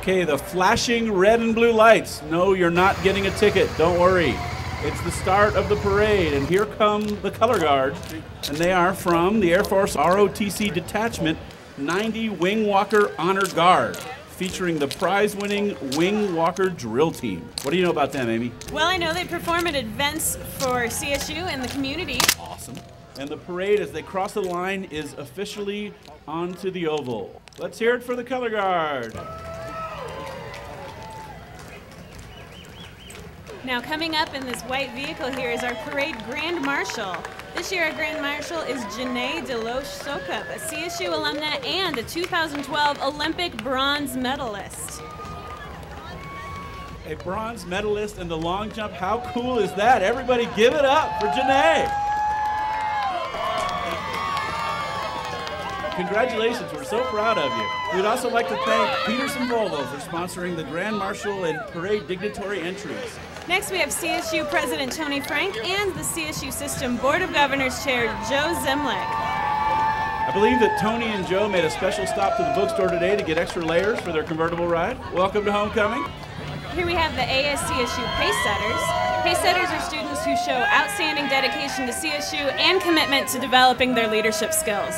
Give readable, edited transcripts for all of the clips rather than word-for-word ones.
Okay, the flashing red and blue lights. No, you're not getting a ticket. Don't worry. It's the start of the parade, and here come the color guard, and they are from the Air Force ROTC Detachment 90 Wing Walker Honor Guard, featuring the prize-winning Wing Walker Drill Team. What do you know about them, Amy? Well, I know they perform at events for CSU and the community. Awesome. And the parade, as they cross the line, is officially onto the oval. Let's hear it for the color guard. Now coming up in this white vehicle here is our parade Grand Marshal. This year our Grand Marshal is Janae Deloche Sokup, a CSU alumna and a 2012 Olympic bronze medalist. A bronze medalist in the long jump. How cool is that? Everybody give it up for Janae. Congratulations, we're so proud of you. We'd also like to thank Peterson Volvo for sponsoring the Grand Marshal and parade dignitary entries. Next we have CSU President Tony Frank and the CSU System Board of Governors Chair Joe Zemlich. I believe that Tony and Joe made a special stop to the bookstore today to get extra layers for their convertible ride. Welcome to Homecoming. Here we have the Asd Issue Pacesetters. Pacesetters are students who show outstanding dedication to CSU and commitment to developing their leadership skills.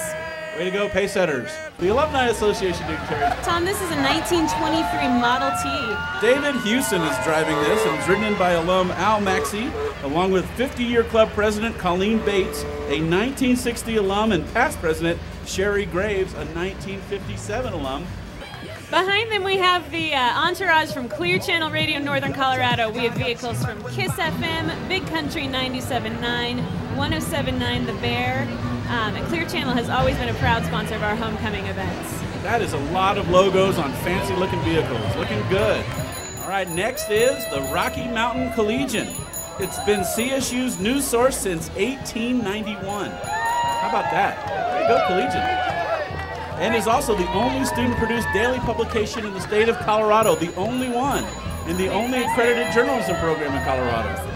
Way to go, Pacesetters. The Alumni Association dignitary. Tom, this is a 1923 Model T. David Hewson is driving this, and it's ridden in by alum Al Maxey, along with 50-year club president Colleen Bates, a 1960 alum, and past president Sherry Graves, a 1957 alum. Behind them we have the entourage from Clear Channel Radio Northern Colorado. We have vehicles from KISS FM, Big Country 97.9, 107.9 The Bear, and Clear Channel has always been a proud sponsor of our homecoming events. That is a lot of logos on fancy looking vehicles. Looking good. All right, next is the Rocky Mountain Collegian. It's been CSU's news source since 1891. How about that? Way to go, Collegian. And is also the only student-produced daily publication in the state of Colorado, the only one, and the only accredited journalism program in Colorado.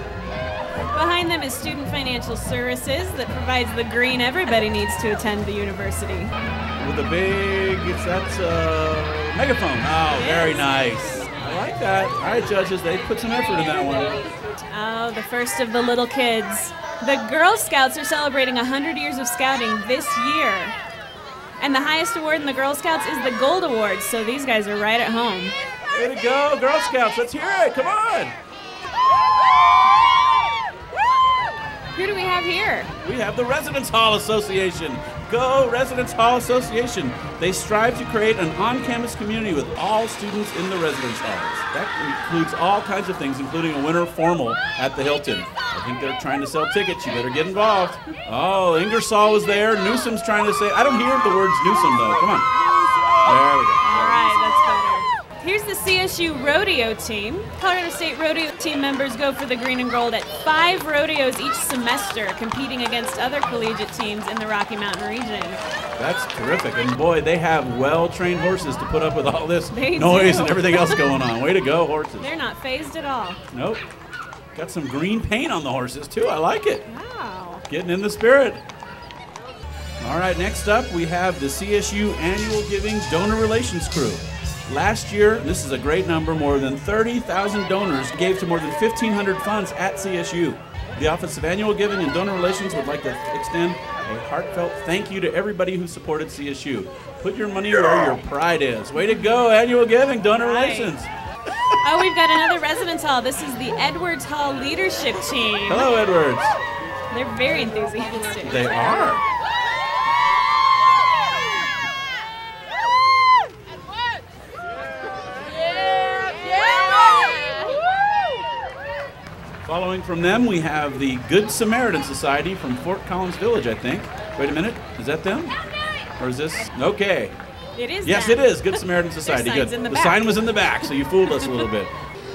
Behind them is Student Financial Services that provides the green everybody needs to attend the university. With a big, that's a megaphone. Oh, very nice. I like that. All right, judges, they put some effort in that one. Oh, the first of the little kids. The Girl Scouts are celebrating 100 years of scouting this year. And the highest award in the Girl Scouts is the Gold Award, so these guys are right at home. Way to go, Girl Scouts. Let's hear it. Come on. Who do we have here? We have the Residence Hall Association. Go Residence Hall Association. They strive to create an on-campus community with all students in the residence halls. That includes all kinds of things, including a winter formal at the Hilton. I think they're trying to sell tickets. You better get involved. Oh, Ingersoll was there. Newsom's trying to say, I don't hear the words Newsom, though. Come on. There we go. All right, that's better. Here's the CSU Rodeo team. Colorado State Rodeo team members go for the green and gold at 5 rodeos each semester, competing against other collegiate teams in the Rocky Mountain region. That's terrific. And boy, they have well-trained horses to put up with all this noise and everything else going on. Way to go, horses. They're not phased at all. Nope. Got some green paint on the horses, too. I like it. Wow. Getting in the spirit. All right, next up, we have the CSU Annual Giving Donor Relations Crew. Last year, this is a great number, more than 30,000 donors gave to more than 1,500 funds at CSU. The Office of Annual Giving and Donor Relations would like to extend a heartfelt thank you to everybody who supported CSU. Put your money where your pride is. Way to go, Annual Giving, Donor Relations. Oh, we've got another residence hall. This is the Edwards Hall Leadership Team. Hello, Edwards. They're very enthusiastic. They are. Following from them, we have the Good Samaritan Society from Fort Collins Village, I think. Wait a minute, is that them? Or is this? Okay. It is. Yes, them. it is. Good Samaritan Society. Good. The sign was in the back, so you fooled us a little bit.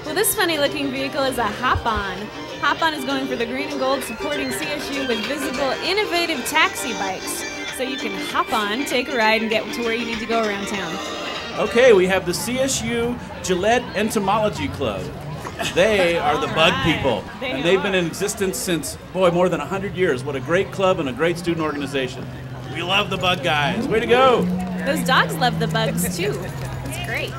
Well, this funny-looking vehicle is a Hop-On. Hop-On is going for the green and gold, supporting CSU with visible, innovative taxi bikes. So you can hop on, take a ride, and get to where you need to go around town. Okay, we have the CSU Gillette Entomology Club. They are the bug people, and they've been in existence since, boy, more than 100 years. What a great club and a great student organization. We love the bug guys. Way to go. Those dogs love the bugs, too. That's great.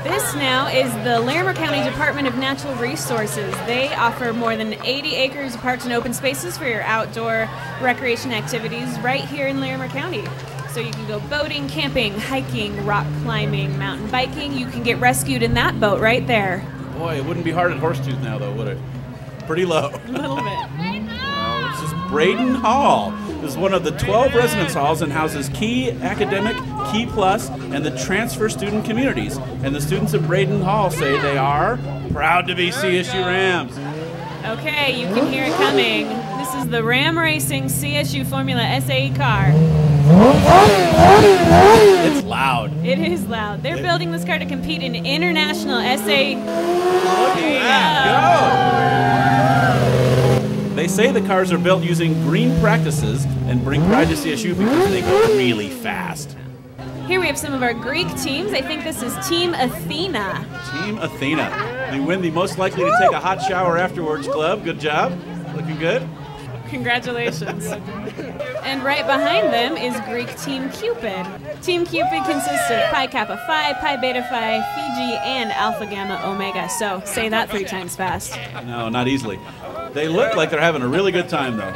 This now is the Larimer County Department of Natural Resources. They offer more than 80 acres of parks and open spaces for your outdoor recreation activities right here in Larimer County. So you can go boating, camping, hiking, rock climbing, mountain biking. You can get rescued in that boat right there. Boy, it wouldn't be hard at Horsetooth now, though, would it? Pretty low. A little bit. This is Braden Hall. This is one of the 12 residence halls and houses Key Academic, Key Plus, and the transfer student communities. And the students of Braden Hall say they are proud to be CSU Rams. Okay, you can hear it coming. This is the Ram Racing CSU Formula SAE car. It's loud. It is loud. They're building this car to compete in international SAE. Look at that, go! They say the cars are built using green practices and bring pride to CSU because they go really fast. Here we have some of our Greek teams. I think this is Team Athena. Team Athena. They win the most likely to take a hot shower afterwards club. Good job. Looking good. Congratulations. And right behind them is Greek Team Cupid. Team Cupid consists of Pi Kappa Phi, Pi Beta Phi, Fiji, and Alpha Gamma Omega. So say that 3 times fast. No, not easily. They look like they're having a really good time, though.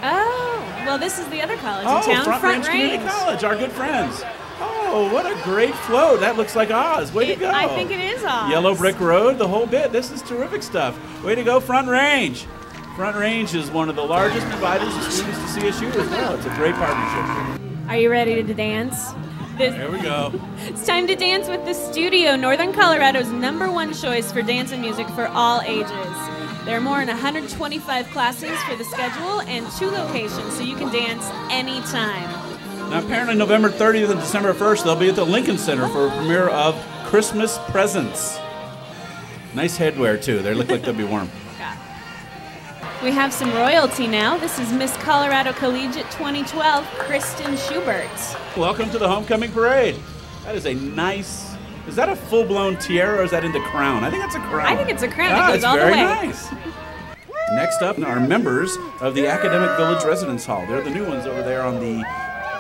Oh, well, this is the other college in town, Front Range Community College, our good friends. Oh, what a great float. That looks like Oz. Way to go. I think it is Oz. Yellow brick road, the whole bit. This is terrific stuff. Way to go, Front Range. Front Range is one of the largest providers of students to CSU as well. It's a great partnership. Are you ready to dance? There we go. It's time to dance with the Studio, Northern Colorado's #1 choice for dance and music for all ages. There are more than 125 classes for the schedule and 2 locations, so you can dance anytime. Now, apparently November 30th and December 1st, they'll be at the Lincoln Center for a premiere of Christmas Presents. Nice headwear, too. They look like they'll be warm. We have some royalty now. This is Miss Colorado Collegiate 2012, Kristen Schubert. Welcome to the Homecoming Parade. That is a nice... Is that a full-blown tiara or is that in the crown? I think that's a crown. I think it's a crown. It goes all the way. Very nice. Next up are members of the Academic Village Residence Hall. They're the new ones over there on the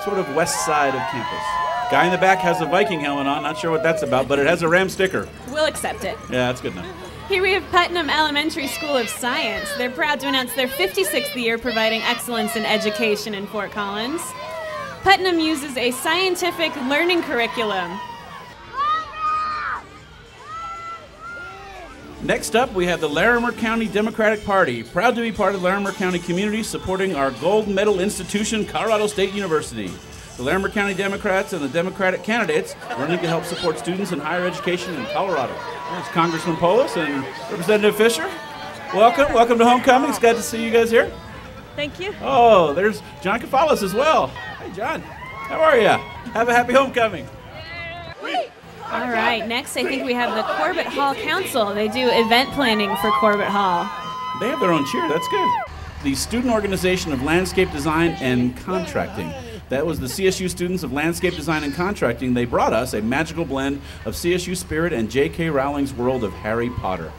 sort of west side of campus. Guy in the back has a Viking helmet on. Not sure what that's about, but it has a Ram sticker. We'll accept it. Yeah, that's good enough. Here we have Putnam Elementary School of Science. They're proud to announce their 56th year providing excellence in education in Fort Collins. Putnam uses a scientific learning curriculum. Next up, we have the Larimer County Democratic Party, proud to be part of the Larimer County community, supporting our gold medal institution, Colorado State University. The Larimer County Democrats and the Democratic candidates running to help support students in higher education in Colorado. There's Congressman Polis and Representative Fisher. Welcome. Welcome to Homecoming. It's good to see you guys here. Thank you. Oh, there's John Kafalis as well. Hey, John. How are you? Have a happy homecoming. All right, next I think we have the Corbett Hall Council. They do event planning for Corbett Hall. They have their own cheer. That's good. The Student Organization of Landscape Design and Contracting. That was the CSU students of Landscape Design and Contracting. They brought us a magical blend of CSU spirit and J.K. Rowling's world of Harry Potter.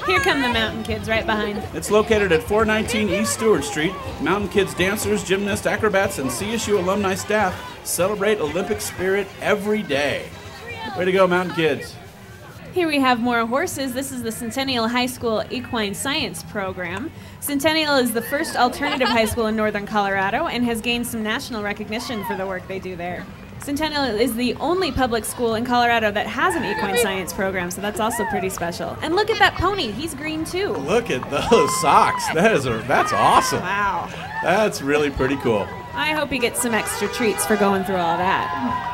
Here come the Mountain Kids right behind. It's located at 419 East Stewart Street. Mountain Kids dancers, gymnasts, acrobats, and CSU alumni staff celebrate Olympic spirit every day. Way to go, Mountain Kids. Here we have more horses. This is the Centennial High School Equine Science Program. Centennial is the first alternative high school in northern Colorado and has gained some national recognition for the work they do there. Centennial is the only public school in Colorado that has an equine science program, so that's also pretty special. And look at that pony. He's green, too. Look at those socks. That's awesome. Wow. That's really pretty cool. I hope he gets some extra treats for going through all that.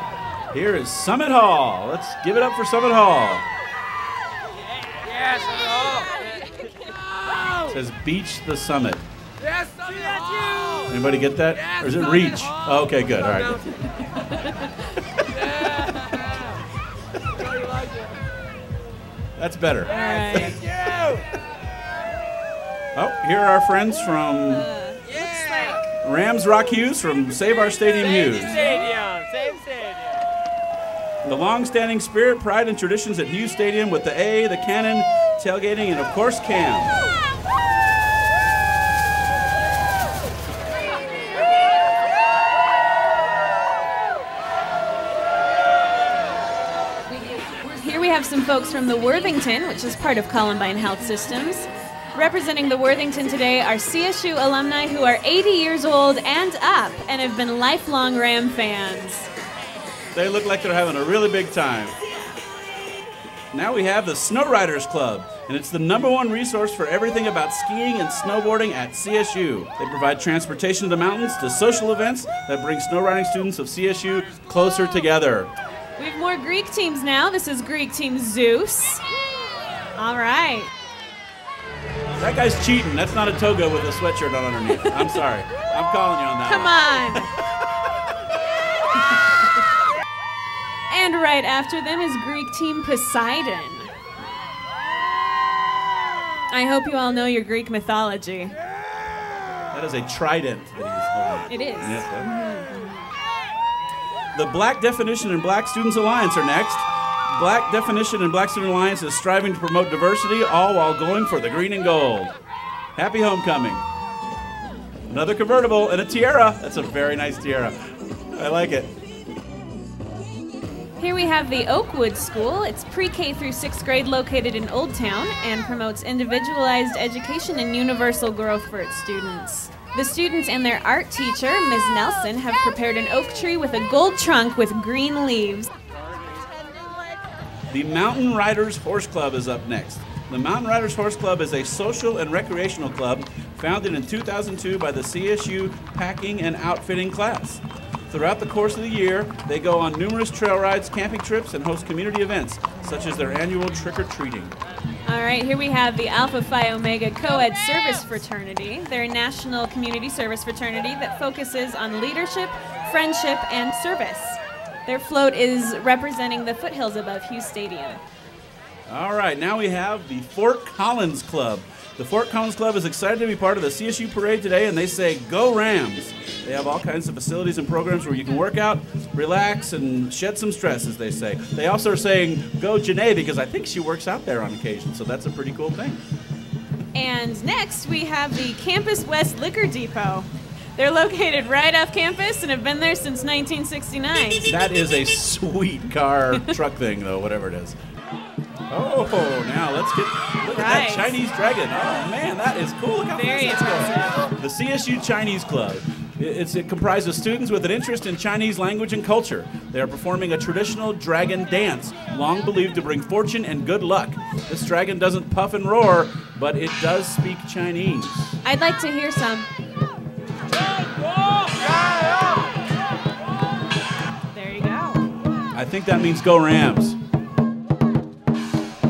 Here is Summit Hall. Let's give it up for Summit Hall. Yes, It says Beach the Summit. yes, you. Anybody get that? Yes, Or is it Summit Reach? Hall. Oh, okay, good. All right. That's better. All right. Thank you. Oh, here are our friends from Rams Rock Hughes from Save Our Stadium Hughes. Same stadium. The long-standing spirit, pride, and traditions at Hughes Stadium with the A, the cannon, tailgating, and of course, Cam. some folks from the Worthington, which is part of Columbine Health Systems. Representing the Worthington today are CSU alumni who are 80 years old and up and have been lifelong Ram fans. They look like they're having a really big time. Now we have the Snow Riders Club, and it's the #1 resource for everything about skiing and snowboarding at CSU. They provide transportation to the mountains to social events that bring snow riding students of CSU closer together. We have more Greek teams now. This is Greek team Zeus. All right. That guy's cheating. That's not a toga with a sweatshirt on underneath. I'm sorry. I'm calling you on that Come one. on. And right after them is Greek team Poseidon. I hope you all know your Greek mythology. That is a trident that he's holding. It is. Yes, The Black Definition and Black Students Alliance are next. Black Definition and Black Student Alliance is striving to promote diversity, all while going for the green and gold. Happy homecoming. Another convertible and a tiara. That's a very nice tiara. I like it. Here we have the Oakwood School. It's pre-K through 6th grade located in Old Town and promotes individualized education and universal growth for its students. The students and their art teacher, Ms. Nelson, have prepared an oak tree with a gold trunk with green leaves. The Mountain Riders Horse Club is up next. The Mountain Riders Horse Club is a social and recreational club founded in 2002 by the CSU packing and outfitting class. Throughout the course of the year, they go on numerous trail rides, camping trips, and host community events, such as their annual trick-or-treating. All right, here we have the Alpha Phi Omega Coed Service Fraternity. They're a national community service fraternity that focuses on leadership, friendship, and service. Their float is representing the foothills above Hughes Stadium. All right, now we have the Fort Collins Club. The Fort Collins Club is excited to be part of the CSU Parade today, and they say, "Go Rams!" They have all kinds of facilities and programs where you can work out, relax, and shed some stress, as they say. They also are saying, "Go Janae," because I think she works out there on occasion, so that's a pretty cool thing. And next, we have the Campus West Liquor Depot. They're located right off campus and have been there since 1969. That is a sweet car truck thing, though, whatever it is. Oh, now look at that Chinese dragon. Oh, man, that is cool. Look how very impressive. The CSU Chinese Club. It comprises students with an interest in Chinese language and culture. They are performing a traditional dragon dance, long believed to bring fortune and good luck. This dragon doesn't puff and roar, but it does speak Chinese. I'd like to hear some. There you go. I think that means go Rams.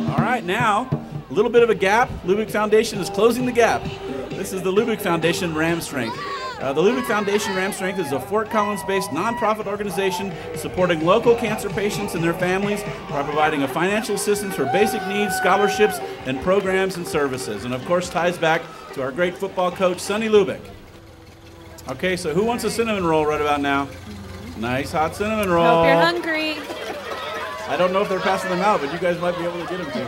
All right, now, a little bit of a gap. Lubick Foundation is closing the gap. This is the Lubick Foundation Ram Strength. The Lubick Foundation Ram Strength is a Fort Collins-based nonprofit organization supporting local cancer patients and their families by providing a financial assistance for basic needs, scholarships, and programs and services. And of course ties back to our great football coach, Sonny Lubick. Okay, so who wants a cinnamon roll right about now? Nice hot cinnamon roll. Hope you're hungry. I don't know if they're passing them out, but you guys might be able to get them to.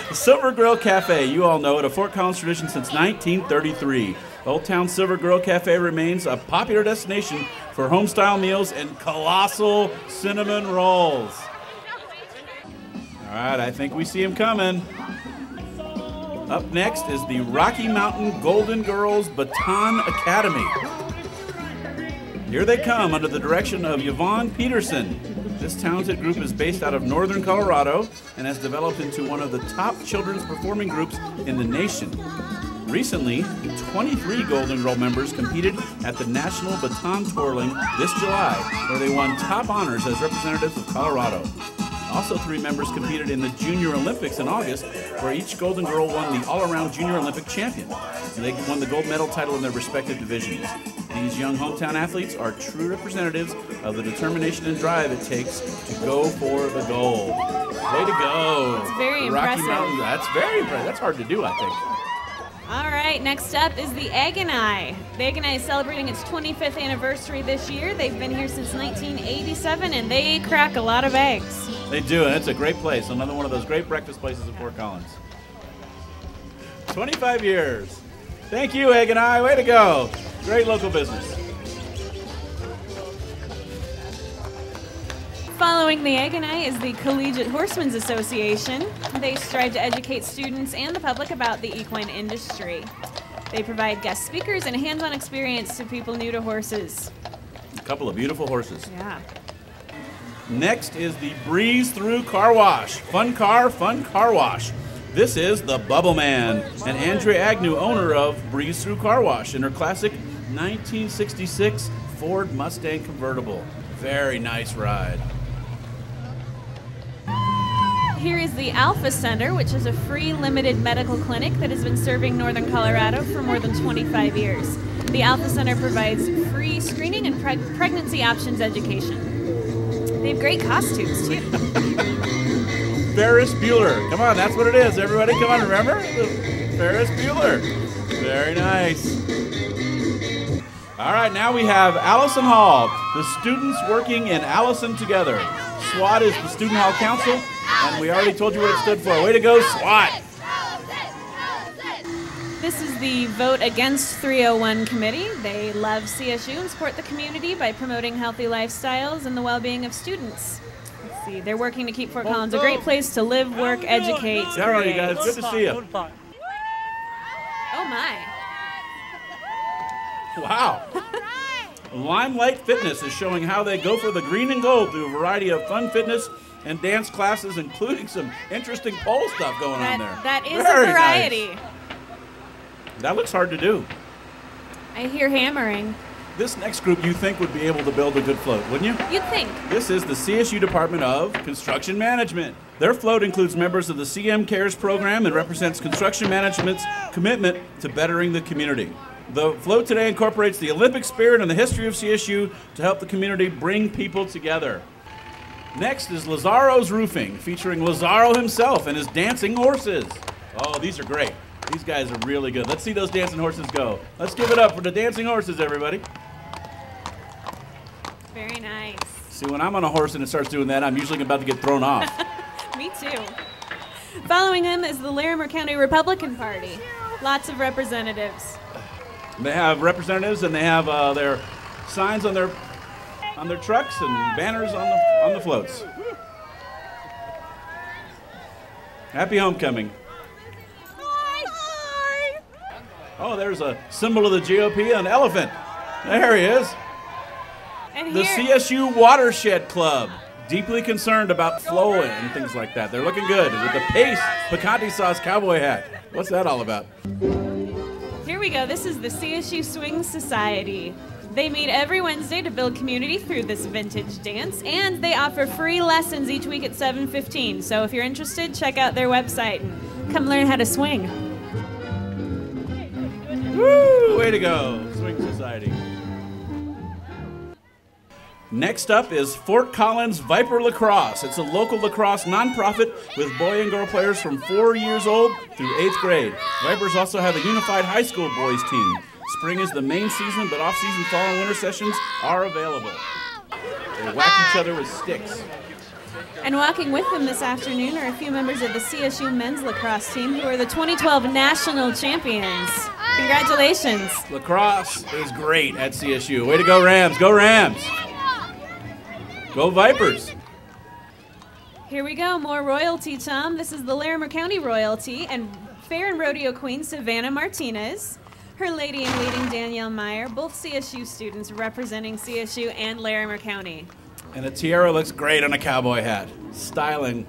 The Silver Grill Cafe, you all know it, a Fort Collins tradition since 1933. Old Town Silver Grill Cafe remains a popular destination for home-style meals and colossal cinnamon rolls. All right, I think we see them coming. Up next is the Rocky Mountain Golden Girls Baton Academy. Here they come under the direction of Yvonne Peterson. This talented group is based out of northern Colorado and has developed into one of the top children's performing groups in the nation. Recently, 23 Golden Girl members competed at the National Baton Twirling this July, where they won top honors as representatives of Colorado. Also, 3 members competed in the Junior Olympics in August, where each Golden Girl won the all-around Junior Olympic champion. They won the gold medal title in their respective divisions. These young hometown athletes are true representatives of the determination and drive it takes to go for the gold. Way to go. It's very Rocky impressive. Mountain, that's very impressive. That's hard to do, I think. All right, next up is the Agni. The Agni is celebrating its 25th anniversary this year. They've been here since 1987, and they crack a lot of eggs. They do, and it's a great place. Another one of those great breakfast places in Fort Collins. 25 years. Thank you, Agni. Way to go. Great local business. Following the Equine is the Collegiate Horsemen's Association. They strive to educate students and the public about the equine industry. They provide guest speakers and hands-on experience to people new to horses. A couple of beautiful horses. Yeah. Next is the Breeze Through Car Wash. Fun car wash. This is the Bubble Man, and Andrea Agnew, owner of Breeze Through Car Wash, in her classic 1966 Ford Mustang convertible. Very nice ride. Here is the Alpha Center, which is a free limited medical clinic that has been serving Northern Colorado for more than 25 years. The Alpha Center provides free screening and pregnancy options education. They have great costumes, too. Ferris Bueller. Come on, that's what it is. Everybody, come on, remember? Ferris Bueller. Very nice. All right, now we have Allison Hall, the students working in Allison together. SWAT is the Student Hall Council, and we already told you what it stood for. Way to go, SWAT. This is the Vote Against 301 committee. They love CSU and support the community by promoting healthy lifestyles and the well-being of students. Let's see, they're working to keep Fort Collins a great place to live, work, educate, All right, guys, good to see you. Oh my. Wow. Limelight Fitness is showing how they go for the green and gold through a variety of fun fitness and dance classes, including some interesting pole stuff going on there. That is Very a variety. Nice. That looks hard to do. I hear hammering. This next group you think would be able to build a good float, wouldn't you? You'd think. This is the CSU Department of Construction Management. Their float includes members of the CM Cares program and represents construction management's commitment to bettering the community. The float today incorporates the Olympic spirit and the history of CSU to help the community bring people together. Next is Lazaro's Roofing, featuring Lazaro himself and his dancing horses. Oh, these are great. These guys are really good. Let's see those dancing horses go. Let's give it up for the dancing horses, everybody. Very nice. See, when I'm on a horse and it starts doing that, I'm usually about to get thrown off. Me too. Following him is the Larimer County Republican Party. Lots of representatives. They have representatives and they have their signs on their trucks and banners on the floats. Happy homecoming. Oh, there's a symbol of the GOP, an elephant. There he is. And the CSU Watershed Club, deeply concerned about flow and things like that. They're looking good with the Pace Picante Sauce cowboy hat. What's that all about? Here we go. This is the CSU Swing Society. They meet every Wednesday to build community through this vintage dance, and they offer free lessons each week at 7:15. So if you're interested, check out their website and come learn how to swing. Woo! Way to go, Swing Society. Next up is Fort Collins Viper Lacrosse. It's a local lacrosse nonprofit with boy and girl players from 4 years old through 8th grade. Vipers also have a unified high school boys team. Spring is the main season, but off-season fall and winter sessions are available. They whack each other with sticks. And walking with them this afternoon are a few members of the CSU men's lacrosse team who are the 2012 national champions. Congratulations. Lacrosse is great at CSU. Way to go, Rams. Go, Rams. Go, Vipers. Here we go. More royalty, Tom. This is the Larimer County royalty and fair and rodeo queen Savannah Martinez. Her lady in waiting Danielle Meyer, both CSU students representing CSU and Larimer County. And the tiara looks great on a cowboy hat. Styling.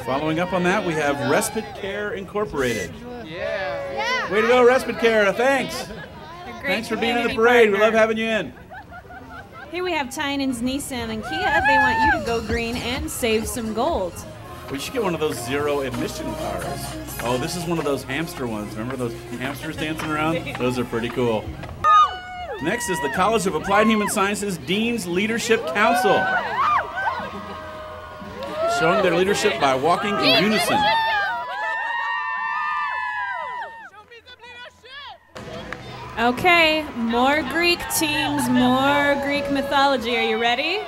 Following up on that, we have Respite Care Incorporated. Yeah. Way to go, Respite Care. Thanks. Thanks for being in the parade. We love having you in. Here we have Tynan's Nissan and Kia. They want you to go green and save some gold. We should get one of those zero emission cars. Oh, this is one of those hamster ones. Remember those hamsters dancing around? Those are pretty cool. Next is the College of Applied Human Sciences Dean's Leadership Council, showing their leadership by walking in unison. Okay, more Greek teams, more Greek mythology. Are you ready?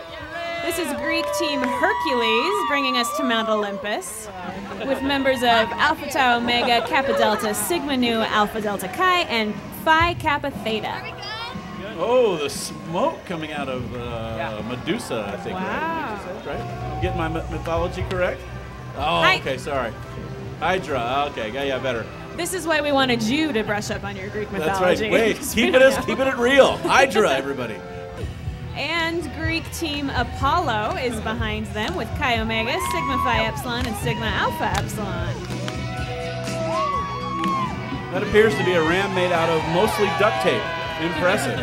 This is Greek team Hercules bringing us to Mount Olympus with members of Alpha Tau Omega, Kappa Delta, Sigma Nu, Alpha Delta Chi, and Phi Kappa Theta. Oh, the smoke coming out of Medusa, I think. Wow. Right? I'm getting my mythology correct? Oh, okay, sorry. Hydra, okay, yeah, better. This is why we wanted you to brush up on your Greek mythology. That's right. Wait, keeping it real. Hydra, everybody. And Greek team Apollo is behind them with Chi Omega, Sigma Phi Epsilon, and Sigma Alpha Epsilon. That appears to be a ram made out of mostly duct tape. Impressive.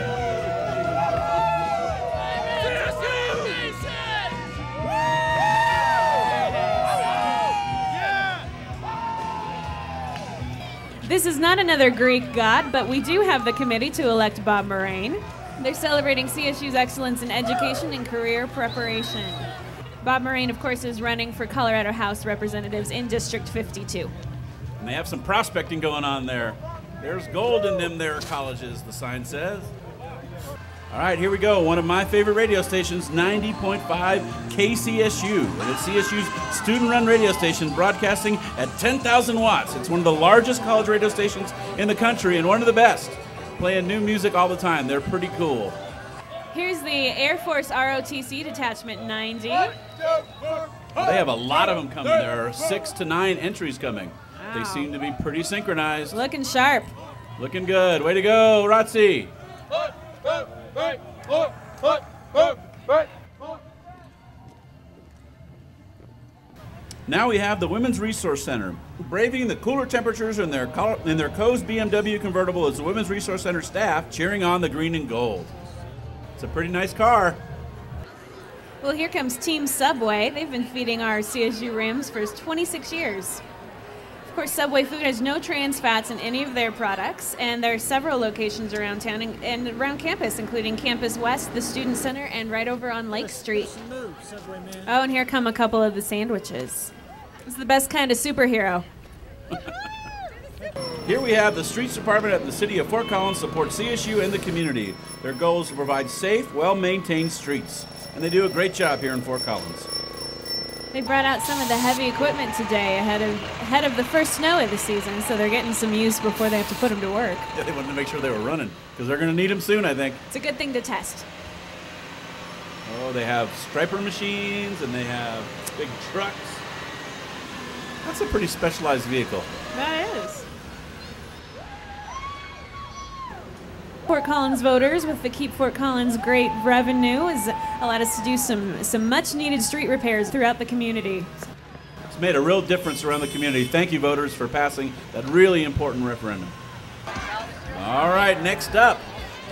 This is not another Greek god, but we do have the committee to elect Bob Moraine. They're celebrating CSU's excellence in education and career preparation. Bob Moraine, of course, is running for Colorado House Representatives in District 52. And they have some prospecting going on there. There's gold in them there colleges, the sign says. All right, here we go. One of my favorite radio stations, 90.5 KCSU. And it's CSU's student-run radio station broadcasting at 10,000 watts. It's one of the largest college radio stations in the country and one of the best. Playing new music all the time. They're pretty cool. Here's the Air Force ROTC Detachment 90. They have a lot of them coming. There are 6 to 9 entries coming. Wow. They seem to be pretty synchronized. Looking sharp. Looking good. Way to go, Rotc. Now we have the Women's Resource Center. Braving the cooler temperatures in their Coed BMW convertible is the Women's Resource Center staff cheering on the green and gold. It's a pretty nice car. Well, here comes Team Subway. They've been feeding our CSU Rams for 26 years. Of course, Subway food has no trans fats in any of their products, and there are several locations around town and around campus, including Campus West, the Student Center, and right over on Lake Street. Oh, and here come a couple of the sandwiches. It's the best kind of superhero. Here we have the Streets Department at the City of Fort Collins support CSU and the community. Their goal is to provide safe, well-maintained streets, and they do a great job here in Fort Collins. They brought out some of the heavy equipment today ahead of the first snow of the season, so they're getting some use before they have to put them to work. Yeah, they wanted to make sure they were running, because they're going to need them soon, I think. It's a good thing to test. Oh, they have striper machines, and they have big trucks. That's a pretty specialized vehicle. That is. Fort Collins voters with the Keep Fort Collins Great revenue has allowed us to do some much-needed street repairs throughout the community. It's made a real difference around the community. Thank you, voters, for passing that really important referendum. All right, next up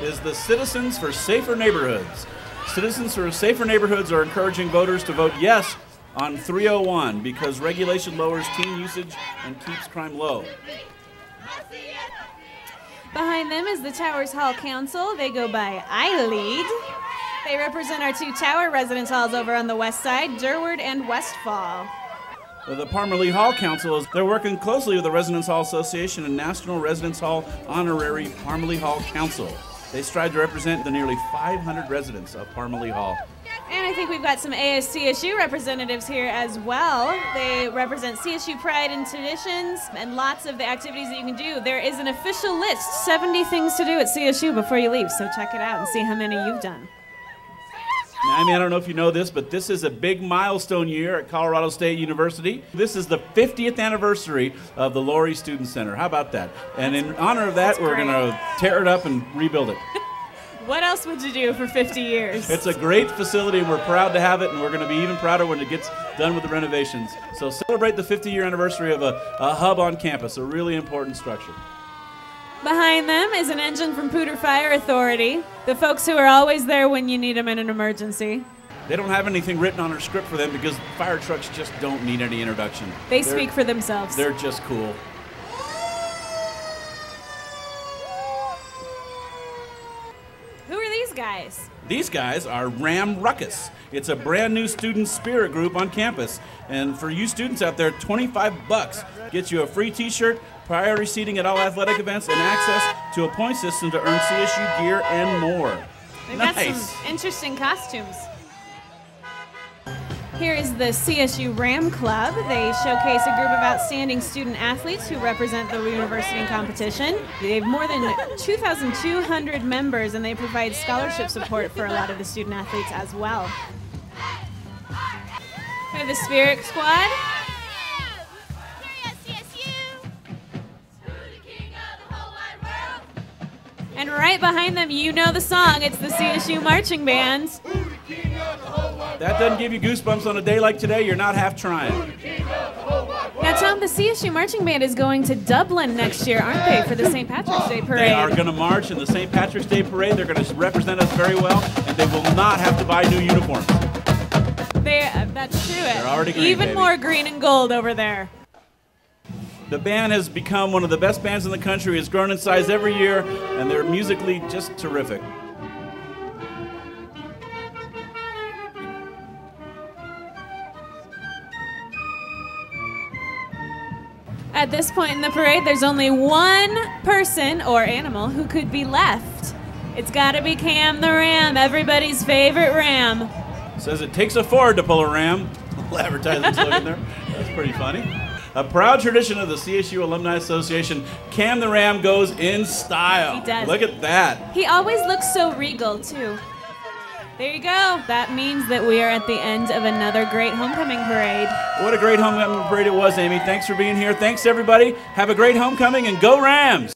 is the Citizens for Safer Neighborhoods. Citizens for Safer Neighborhoods are encouraging voters to vote yes on 301 because regulation lowers teen usage and keeps crime low. Behind them is the Towers Hall Council. They go by I-Lead. They represent our 2 tower residence halls over on the west side, Durward and Westfall. The Parmalee Hall Council, they're working closely with the Residence Hall Association and National Residence Hall Honorary Parmalee Hall Council. They strive to represent the nearly 500 residents of Parmalee Hall. And I think we've got some ASCSU representatives here as well. They represent CSU pride and traditions and lots of the activities that you can do. There is an official list, 70 things to do at CSU before you leave, so check it out and see how many you've done. Now, I don't know if you know this, but this is a big milestone year at Colorado State University. This is the 50th anniversary of the Laurie Student Center. How about that? And in honor of that, we're going to tear it up and rebuild it. What else would you do for 50 years? It's a great facility, and we're proud to have it, and we're going to be even prouder when it gets done with the renovations. So celebrate the 50-year anniversary of a hub on campus, a really important structure. Behind them is an engine from Poudre Fire Authority, the folks who are always there when you need them in an emergency. They don't have anything written on our script for them because fire trucks just don't need any introduction. They speak for themselves. They're just cool. Who are these guys? These guys are Ram Ruckus. It's a brand new student spirit group on campus. And for you students out there, $25 gets you a free t-shirt, priority seating at all athletic events, and access to a point system to earn CSU gear and more. They've got some interesting costumes. Here is the CSU Ram Club. They showcase a group of outstanding student athletes who represent the university in competition. They have more than 2,200 members, and they provide scholarship support for a lot of the student athletes as well. We have the Spirit Squad. And right behind them, you know the song. It's the CSU Marching Bands. That doesn't give you goosebumps on a day like today. You're not half trying. Now, Tom, the CSU Marching Band is going to Dublin next year, aren't they, for the St. Patrick's Day Parade? They are going to march in the St. Patrick's Day Parade. They're going to represent us very well, and they will not have to buy new uniforms. That's true. They're already green, Even baby. more green and gold over there. The band has become one of the best bands in the country. It's grown in size every year, and they're musically just terrific. At this point in the parade, there's only one person or animal who could be left. It's got to be Cam the Ram, everybody's favorite ram. Says it takes a Ford to pull a ram. Little advertising slogan there. That's pretty funny. A proud tradition of the CSU Alumni Association, Cam the Ram goes in style. He does. Look at that. He always looks so regal, too. There you go. That means that we are at the end of another great homecoming parade. What a great homecoming parade it was, Amy. Thanks for being here. Thanks, everybody. Have a great homecoming, and go Rams!